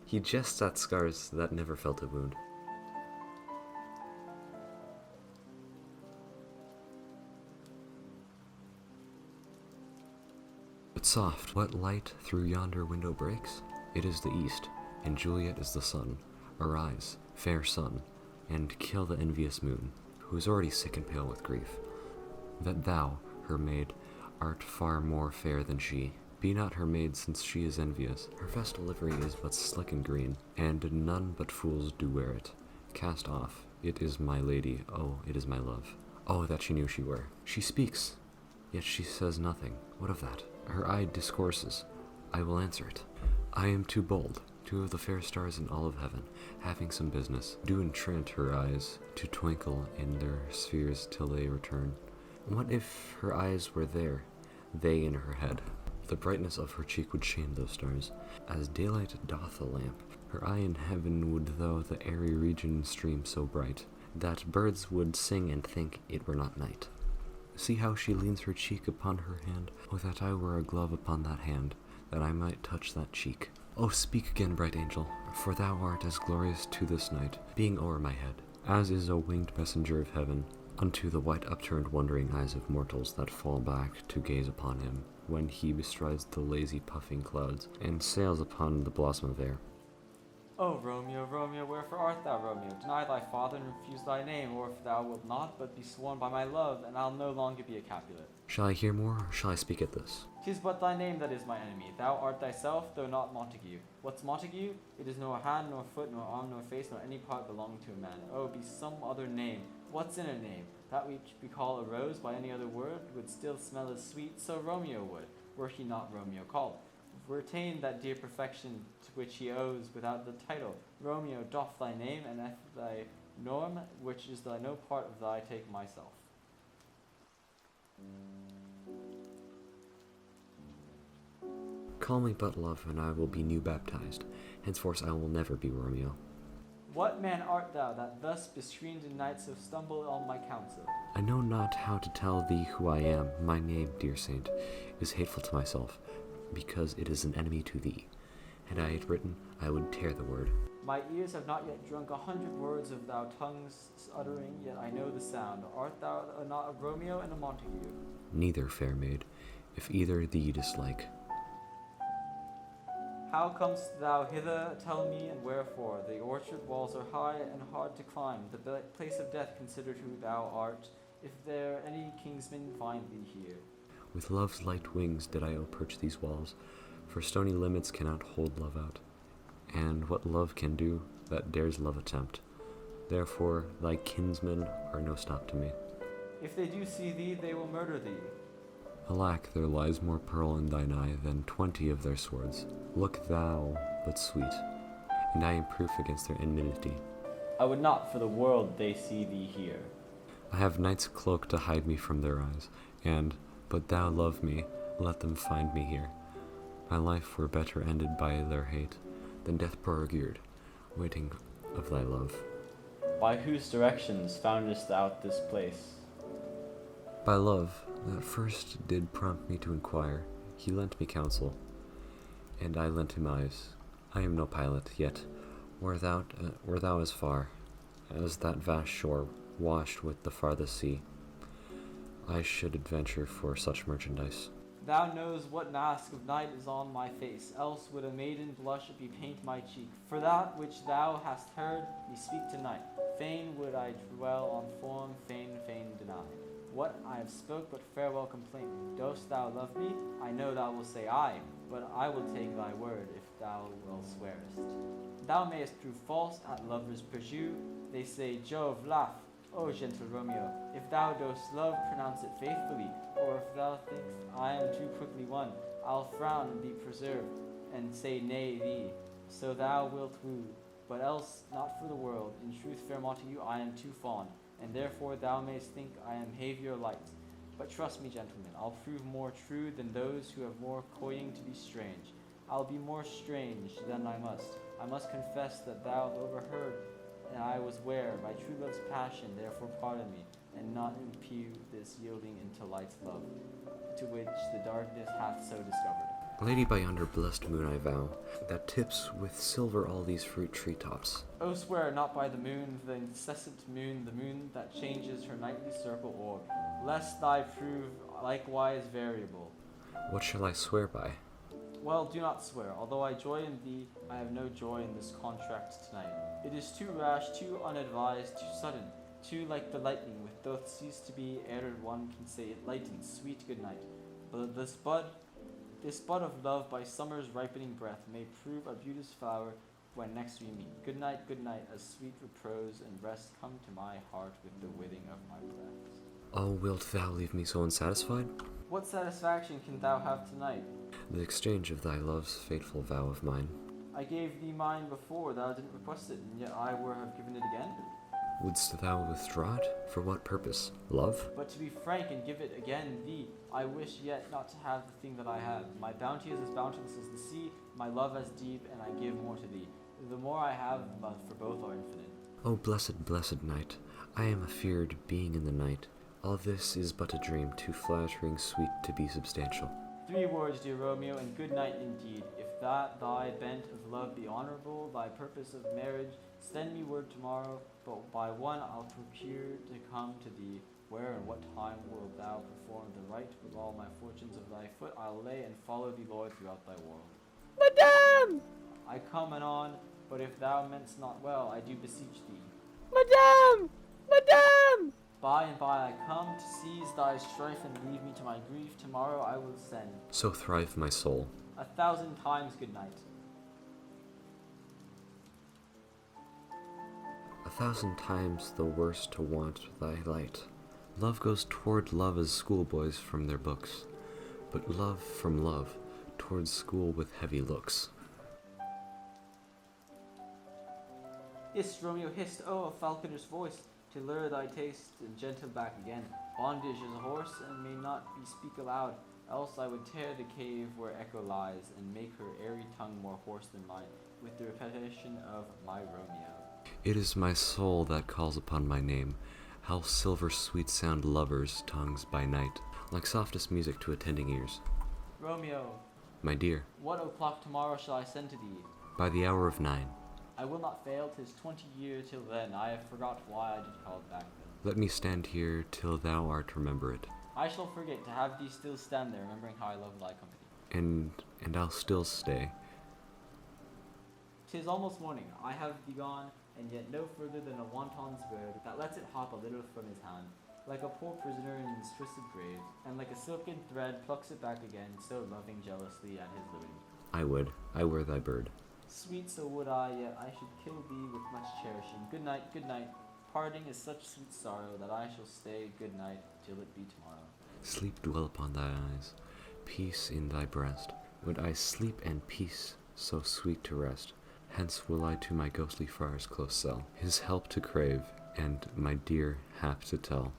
He jests at scars that never felt a wound. But soft, what light through yonder window breaks? It is the east, and Juliet is the sun. Arise, fair sun, and kill the envious moon, who is already sick and pale with grief. That thou, her maid, art far more fair than she. Be not her maid, since she is envious. Her vestal livery is but slick and green, and none but fools do wear it. Cast off, it is my lady, oh, it is my love. Oh, that she knew she were. She speaks, yet she says nothing. What of that? Her eye discourses. I will answer it. I am too bold. Two of the fair stars in all of heaven, having some business, do enchant her eyes to twinkle in their spheres till they return. What if her eyes were there, they in her head? The brightness of her cheek would shame those stars, as daylight doth a lamp. Her eye in heaven would through the airy region stream so bright, that birds would sing and think it were not night. See how she leans her cheek upon her hand. Oh, that I were a glove upon that hand, that I might touch that cheek. Oh, speak again, bright angel, for thou art as glorious to this night, being o'er my head, as is a winged messenger of heaven, unto the white upturned wondering eyes of mortals that fall back to gaze upon him, when he bestrides the lazy puffing clouds, and sails upon the blossom of air. O Romeo, Romeo, wherefore art thou, Romeo? Deny thy father and refuse thy name, or if thou wilt not, but be sworn by my love, and I'll no longer be a Capulet. Shall I hear more, or shall I speak at this? 'Tis but thy name that is my enemy. Thou art thyself, though not Montague. What's Montague? It is nor hand, nor foot, nor arm, nor face, nor any part belonging to a man. Oh, be some other name. What's in a name? That which we call a rose by any other word would still smell as sweet, so Romeo would, were he not Romeo called. Retain that dear perfection to which he owes without the title. Romeo, doff thy name, and if thy norm, which is thy no part of thy, take myself. Call me but love, and I will be new baptized. Henceforth I will never be Romeo. What man art thou that thus bescreened in night so stumble on my counsel? I know not how to tell thee who I am. My name, dear saint, is hateful to myself, because it is an enemy to thee. Had I it written, I would tear the word. My ears have not yet drunk 100 words of thou tongue's uttering, yet I know the sound. Art thou not a Romeo and a Montague? Neither, fair maid, if either thee dislike. How comest thou hither? Tell me, and wherefore? The orchard walls are high and hard to climb. The place of death considered who thou art. If there any kinsman find thee here. With love's light wings did I approach these walls, for stony limits cannot hold love out. And what love can do, that dares love attempt. Therefore thy kinsmen are no stop to me. If they do see thee, they will murder thee. Alack, there lies more pearl in thine eye than 20 of their swords. Look thou but sweet, and I am proof against their enmity. I would not for the world they see thee here. I have night's cloak to hide me from their eyes, and, but thou love me, let them find me here. My life were better ended by their hate, than death prorogued, waiting of thy love. By whose directions foundest thou this place? By love, that first did prompt me to inquire. He lent me counsel, and I lent him eyes. I am no pilot, yet were thou as far as that vast shore washed with the farthest sea, I should adventure for such merchandise. Thou knows what mask of night is on my face, else would a maiden blush bepaint my cheek. For that which thou hast heard me speak tonight, fain would I dwell on form, fain deny. What I have spoke, but farewell complaint. Dost thou love me? I know thou wilt say aye, but I will take thy word if thou well swearest. Thou mayest prove false at lovers' perjure. They say, Jove, laugh, O gentle Romeo. If thou dost love, pronounce it faithfully. Or if thou thinkst I am too quickly won, I'll frown and be preserved, and say nay thee. So thou wilt woo, but else not for the world. In truth, fair Montague, I am too fond, and therefore thou mayst think I am Haviour light. But trust me, gentlemen, I'll prove more true than those who have more coying to be strange. I'll be more strange than I must. I must confess that thou have overheard, and I was ware, my true love's passion, therefore pardon me, and not impugn this yielding into light's love, to which the darkness hath so discovered. Lady, by yonder blessed moon I vow, that tips with silver all these fruit treetops. Oh, swear not by the incessant moon, the moon that changes her nightly circle orb, lest thy prove likewise variable. What shall I swear by? Well, do not swear. Although I joy in thee, I have no joy in this contract tonight. It is too rash, too unadvised, too sudden, too like the lightning, with doth cease to be, ere one can say it lightens. Sweet good night. But this bud of love by summer's ripening breath may prove a beauteous flower when next we meet. Good night, as sweet repose and rest come to my heart with the withing of my breath. Oh, wilt thou leave me so unsatisfied? What satisfaction can thou have tonight? The exchange of thy love's fateful vow of mine. I gave thee mine before, thou didn't request it, and yet I would have given it again. Wouldst thou withdraw it? For what purpose? Love? But to be frank and give it again thee, I wish yet not to have the thing that I have. My bounty is as bounteous as the sea, my love as deep, and I give more to thee. The more I have, for both are infinite. O blessed, blessed night, I am afeard being in the night. All this is but a dream, too flattering sweet to be substantial. 3 words, dear Romeo, and good night indeed. If that thy bent of love be honorable, thy purpose of marriage, send me word tomorrow, but by one I'll procure to come to thee. Where and what time wilt thou perform the rite? With all my fortunes of thy foot I'll lay, and follow thee, Lord, throughout thy world. Madame! I come anon, but if thou mean'st not well, I do beseech thee. Madame! Madame! By and by I come to cease thy strife and leave me to my grief. Tomorrow I will send. So thrive my soul. 1,000 times good night. 1,000 times the worse to want thy light. Love goes toward love as schoolboys from their books, but love from love towards school with heavy looks. Hist, Romeo, hist, oh, a falconer's voice, to lure thy taste and gentle back again. Bondage is a horse, and may not be speak aloud, else I would tear the cave where echo lies, and make her airy tongue more hoarse than mine, with the repetition of my Romeo. It is my soul that calls upon my name. How silver sweet sound lovers' tongues by night, like softest music to attending ears. Romeo, My dear, what o'clock tomorrow shall I send to thee? by the hour of 9, I will not fail, 'tis 20 years till then. I have forgot why I did call back then. let me stand here till thou art remember it, I shall forget to have thee still stand there, remembering how I love thy company. and I'll still stay. 'Tis almost morning, I have thee gone, and yet no further than a wanton's bird that lets it hop a little from his hand, like a poor prisoner in his twisted grave, and like a silken thread plucks it back again, so loving jealously at his liberty. I were thy bird. Sweet, so would I, yet I should kill thee with much cherishing. Good night, good night. Parting is such sweet sorrow that I shall stay good night till it be tomorrow. Sleep dwell upon thy eyes, peace in thy breast. Would I sleep and peace so sweet to rest? Hence will I to my ghostly friar's close cell, his help to crave, and my dear hap to tell.